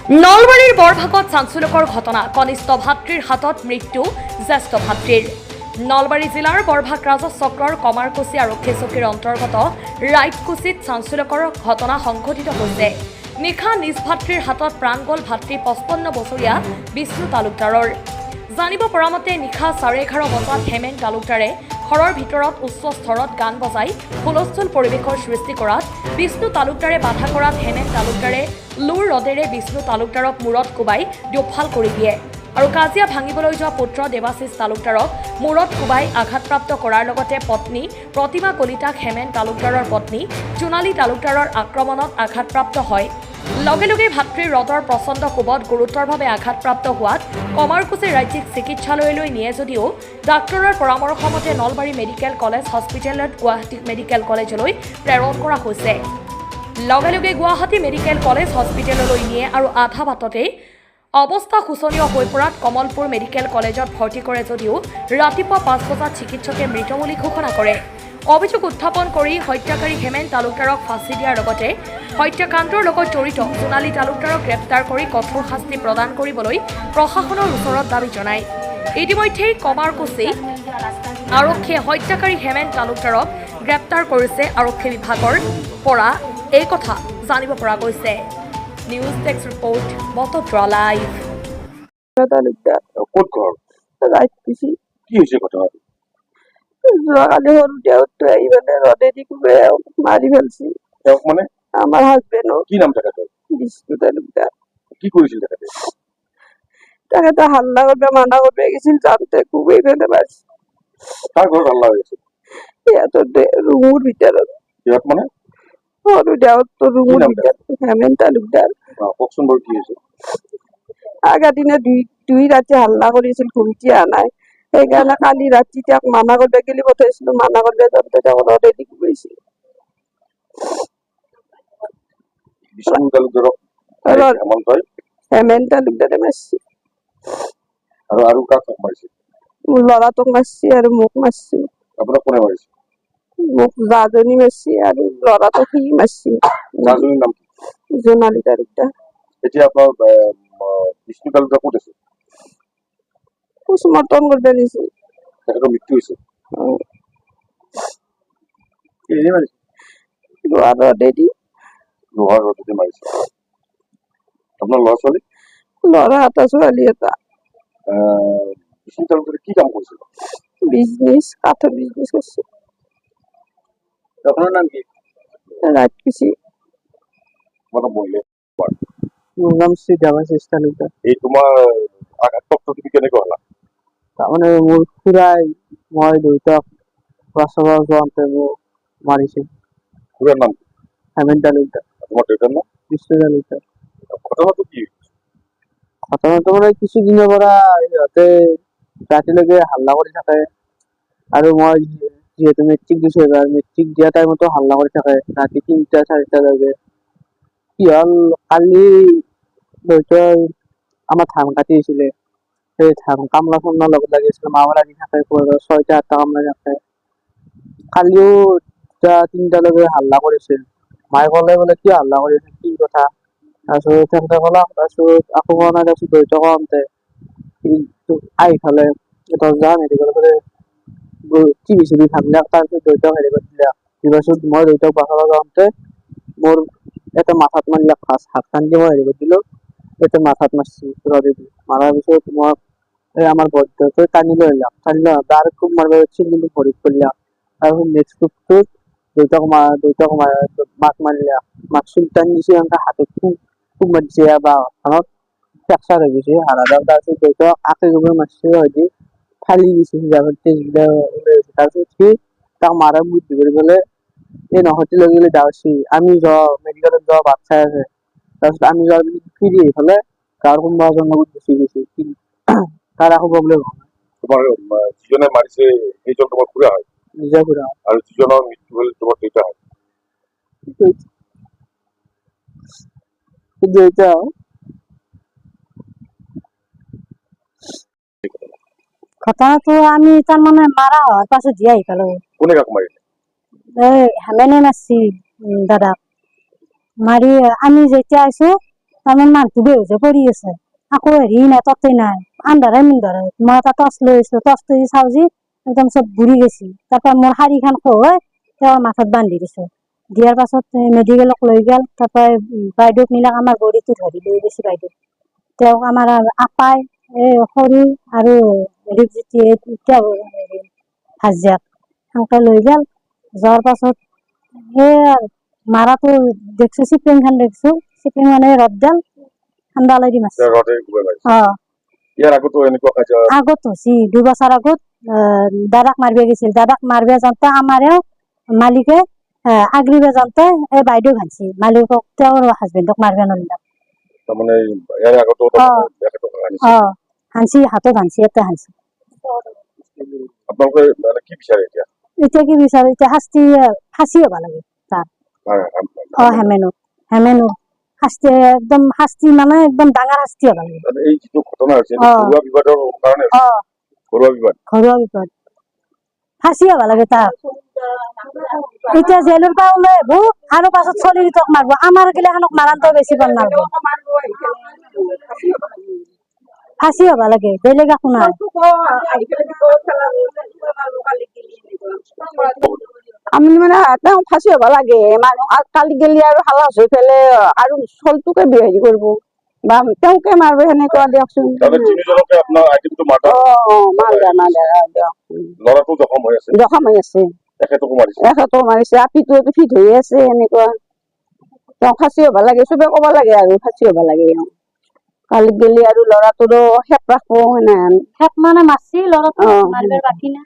নলবাৰীৰ বৰভাগত চাঞ্চল্যকৰ ঘটনা, কনিষ্ঠ ভাতৃৰ হাতত মৃত্যু জ্যেষ্ঠ ভাতৃৰ। নলবাৰী জিলাৰ বৰভাগ ৰাজহ চক্ৰৰ কমাৰকুছি আৰক্ষী চকীৰ অন্তৰ্গত ৰাইটকুছিত চাঞ্চল্যকৰ ঘটনা সংঘটিত হৈছে। নিশা নিজ ভাতৃৰ হাতত প্ৰাণ গ'ল ভাতৃ 55 বছৰীয়া বিষ্ণু তালুকদাৰৰ। জানিব পৰা মতে নিশা 11:30 বজাত হেমেন তালুকদাৰে ঘৰৰ ভিতৰত উচ্চ স্তৰত গান বজাই হুলস্থুল পৰিৱেশৰ সৃষ্টি কৰাত বিষ্ণু তালুকদাৰে বাধা কৰাত হেমেন তালুকদাৰে লুৰ ৰদেৰে বিষ্ণু তালুকদাৰক মূৰত কোবাই দুফাল কৰি দিয়ে আৰু কাজিয়া ভাঙিবলৈ যোৱা পুত্ৰ দেৱাশিষ তালুকদাৰক মূৰত কোবাই আঘাতপ্ৰাপ্ত কৰাৰ লগতে পত্নী প্ৰতিমা কলিতাক হেমেন তালুকদাৰৰ পত্নী জোনালী তালুকদাৰৰ আক্ৰমণত আঘাতপ্ৰাপ্ত হয়। লগে লগে ভাতৃৰ ৰদৰ প্ৰচণ্ড কোবত গুৰুতৰভাৱে আঘাতপ্ৰাপ্ত হোৱাত কমাৰকুছি ৰাজ্যিক চিকিৎসালয়লৈ নিয়ে যদিও ডাক্তৰৰ পৰামৰ্শ মতে নলবাৰী মেডিকেল কলেজ হস্পিটেলত গুৱাহাটী মেডিকেল কলেজলৈ প্ৰেৰণ কৰা হৈছে। লগে লগে গুৱাহাটী মেডিকেল কলেজ হস্পিটেললৈ নিয়ে আৰু আধা বাটতেই অৱস্থা শোচনীয় হৈ পৰাত কমলপুৰ মেডিকেল কলেজত ভৰ্তি কৰে যদিও ৰাতিপুৱা 5 বজাত চিকিৎসকে মৃত বুলি ঘোষণা কৰে। অভিযোগ উত্থাপন কৰি হত্যাকাৰী হেমেন তালুকদাৰক ফাঁচি দিয়াৰ লগতে হত্যাকাণ্ডৰ লগত জড়িত জোনালী তালুকদাৰক গ্ৰেপ্তাৰ কৰি কঠোৰ শাস্তি প্ৰদান কৰিবলৈ প্ৰশাসনৰ ওচৰত দাবী জনায়। ইতিমধ্যেই কমাৰকুছি আৰক্ষীয়ে হত্যাকাৰী হেমেন তালুকদাৰক গ্ৰেপ্তাৰ কৰিছে। আৰক্ষী বিভাগৰ পৰা এই কথা জানিব পৰা গৈছে। News desk report Batadrava live. ক'ত ঘৰ? ৰাইটকুছি। কি হৈছে ঘটনাটো? যোৱাকালি সৰু দেউতো আহি মানে ৰদেদি কোবাই মাৰি ফেলছি। তেওঁক মানে আমাৰ হাজবেণ্ডক। কি নাম তেখেতৰ? বিষ্ণু তালুকদাৰ। কি কৰিছিল তেখেতে? তেখেতে হাল্লা কৰিব মানা কৰিব গৈছিল, যাওঁতে কোবাই ফেলে মাৰিছে। তাৰ ঘৰত হাল্লা হৈ আছে? সিহঁতৰ ৰুমৰ ভিতৰত। সিহঁত মানে সৰু দেউতো ৰুমৰ নাম ভিতৰত হেমেন তালুকদাৰ। কওকচোন বাৰু কি হৈছে? আগৰ দিনে দুই ৰাতি হাল্লা কৰিছিল, ঘুমটি অহা নাই। সেইকাৰণে কালি ৰাতি তেওঁক মানা কৰিব গেলি পঠাইছিলো, মানা কৰিব যাওঁতে তেওঁক ৰদেদি কোবাইছিল। বিষ্ণু তালুকদাৰক হেমন্তই হেমেন তালুকদাৰে মাৰিছে আৰু কাক মাৰিছে? মোৰ ল'ৰাটোক মাৰিছে আৰু মোক মাৰিছে। আপোনাক কোনে মাৰিছে? মোক জাজনী মাৰিছে আৰু ল'ৰাটোক সি মাৰিছে। জাজনীৰ নাম কি? জোনালী তালুকদাৰ। এতিয়া আপোনাৰ বিষ্ণু তালুকদাৰ ক'ত আছে? পোষ্টমৰ্টম কৰিব নিছে। তেখেতৰ মৃত্যু হৈছে? কিহেৰে মাৰিছে? লোহাৰ ৰদেদি। লোহাৰ ৰদেদি মাৰিছে। আপোনাৰ ল'ৰা ছোৱালী? ল'ৰা এটা ছোৱালী এটা। বিষ্ণু তালুকদাৰে কি কাম কৰিছিল? বিজনেছ, কাঠৰ বিজনেছ কৰিছে। আপোনাৰ নাম কি? ৰাইটকুছি। মোৰ নাম শ্ৰী দেৱাশিষ তালুকদাৰ। এই তোমাৰ আঘাতপ্ৰাপ্ত তুমি কেনেকৈ হ'লা? তাৰমানে মোৰ খুৰাই মই দেউতাক বাছাব যাওঁতে মোক মাৰিছিল। খুৰাৰ নাম কি? হেমেন তালুকদাৰ। তোমাৰ দেউতাৰ নাম? বিষ্ণু তালুকদাৰ। ঘটনাটো কি? ঘটনাটো মানে কিছুদিনৰ পৰা সিহঁতে ৰাতিলৈকে হাল্লা কৰি থাকে আৰু মই যিহেতু মেট্ৰিক দিছো, এবাৰ মেট্ৰিক দিয়া টাইমতো হাল্লা কৰি থাকে ৰাতি 3টা-4টালৈকে। কি হ'ল, কালি দেউতাই আমাৰ ধান কাটি আছিলে, সেই ধান কামলা চামলা লগত লাগি আছিলে, মাও লাগি থাকে, 6টা-8টা কামলা থাকে। কালিও 2টা-3টালৈকে হাল্লা কৰিছিল। মায়ে ক'লে বোলে কিয় হাল্লা কৰি আছে, কি কথা? তাৰপিছত তেন্তে ক'লা, তাৰপিছত আকৌ কোৱা নাই। তাৰপিছত দেউতাক কওঁতে আহি ফালে দৰ্জা মেডিকেলৰ ফালে টিভি ভাবিলাক। তাৰপিছত দেউতাক হেৰি কৰি দিলে। তাৰপিছত মই দেউতাক বাচাব যাওঁতে মোৰ এটা মাথাত মাৰিলাক, হাত খান্দি মই হেৰি কৰি দিলো, এটা মাথাত মাৰছি ৰদেদি। মাৰাৰ পিছত মই এই আমাৰ বৰদেউতাই টানি লৈ আহিলাক, তাৰ খুব মাৰিব ধৰিছিল কিন্তু ভৰিত পৰিলাক। তাৰপিছত নেক্সট কোবটোত দেউতাক মাক মাৰিলাক, মাক চুল টানি দিছে, এনেকে হাতত খুব মাৰিছে, বাঁহখনত ফ্ৰেকচাৰ হৈ গৈছে হাড়ডাল। তাৰপিছত দেউতাক আকে গোবৰ মাৰিছে, হয়তো ফালি গৈছে, তেজবিলাক ওলাই গৈছে। তাৰপিছত সি তাক মাৰা বুদ্ধি কৰি পেলাই এই নহতি লৈ গ'লে দাওছি। আমি যাওঁ মেডিকেলত, যাওঁ বাট চাই আছে। তাৰপিছত আমি যাওঁ ফিৰি আহি ফালে গাঁৱৰ কোনোবা এজনৰ লগত গুচি গৈছে। তাৰ একো প্ৰব্লেম হোৱা নাই। তোমাৰ যিজনে মাৰিছে সেইজন তোমাৰ খুৰা হয়? নিজে ঘূৰা আৰু যিজনৰ মৃত্যু হ'ল তোমাৰ দেউতা হয়? দেউতা ঘটনাটো আমি তাৰমানে মাৰা হোৱাৰ পাছত দিয়ে আহি পালো। কোনে কাক মাৰিলে? হেমেনে মাৰছি দাদাক। মাৰি আমি যেতিয়া আইছো তাৰমানে মানুহটো বেহুচ পৰি আছে আকৌ হেৰি নাই ততেই নাই আন্ধাৰে মুন্ধাৰে মই এটা টৰ্চ লৈ আহিছিলো টৰ্চটো দি চাওঁ যি একদম চব ঘূৰি গৈছে তাৰপৰা মোৰ শাৰীখন খোৱাই তেওঁৰ মাথাত বান্ধি দিছো দিয়াৰ পাছত মেডিকেলক লৈ গেল তাৰপৰা বাইদেউক নিলাক আমাৰ বডিটো ধৰি লৈ গৈছে বাইদেউ তেওঁক আমাৰ আপাই এই সৰু আৰু হাজিয়াক সেনেকে লৈ গেল যোৱাৰ পাছত সেই মাৰাটো দেখছো চিপলিংখন দেখছো চিপলিং মানে ৰদডাল ঠাণ্ডালৈ দি মাৰছে ৰডে কোবাই মাৰিছে অ ইয়াৰ আগতো এনেকুৱা কাজিয়া আগত হৈছি 2 বছৰ আগত দাদাক মাৰিব গৈছিল দাদাক মাৰিব যাওঁতে আমাৰে মালিকে আগৰিব যাওঁতে এই বাইদেউ ভানছি মালিকক তেওঁৰ হাজবেণ্ডক মাৰিব নৰিলাক তাৰমানে ইয়াৰ আগতো অ হানছি হাতত হানছি এটা হানছি আপোনালোকে মানে কি বিচাৰে এতিয়া এতিয়া কি বিচাৰে এতিয়া ফাঁচি হ'ব লাগে তাৰ হেমেনো শাস্তি একদম শাস্তি মানে একদম ডাঙৰ শাস্তি হ'ব লাগে এই যিটো ঘটনা হৈছে ঘৰুৱা বিবাদৰ কাৰণে ঘৰুৱা বিপদ ফাঁচি হ'ব লাগে তাৰ এতিয়া জেলৰ পৰা ওলাই আহিব আৰু পাছত চলিটোক মাৰিব আমাৰ গিলাখানক মাৰানটো বেছি ভাল নালাগে ফাঁচি হ'ব লাগে বেলেগ একো নাই আমি মানে তেওঁ ফাঁচি হ'ব লাগে মানুহ কালি গেলি আৰু হালাস হৈ পেলাই আৰু চলটোকে হেৰি কৰিব বা তেওঁকে মাৰিব সেনেকুৱা দিয়কচোন ল'ৰাটো জখম হৈ আছে এখেতকো মাৰিছে আপিটো ফিট হৈ আছে এনেকুৱা তেওঁ ফাঁচি হ'ব লাগে চবে ক'ব লাগে আৰু ফাঁচি হ'ব লাগে কালি গেলি আৰু ল'ৰাটোৰো শেপ ৰাখব সেনেহেন মানে মাৰছি ল'ৰাটো মাৰিবৰ বাকী নাই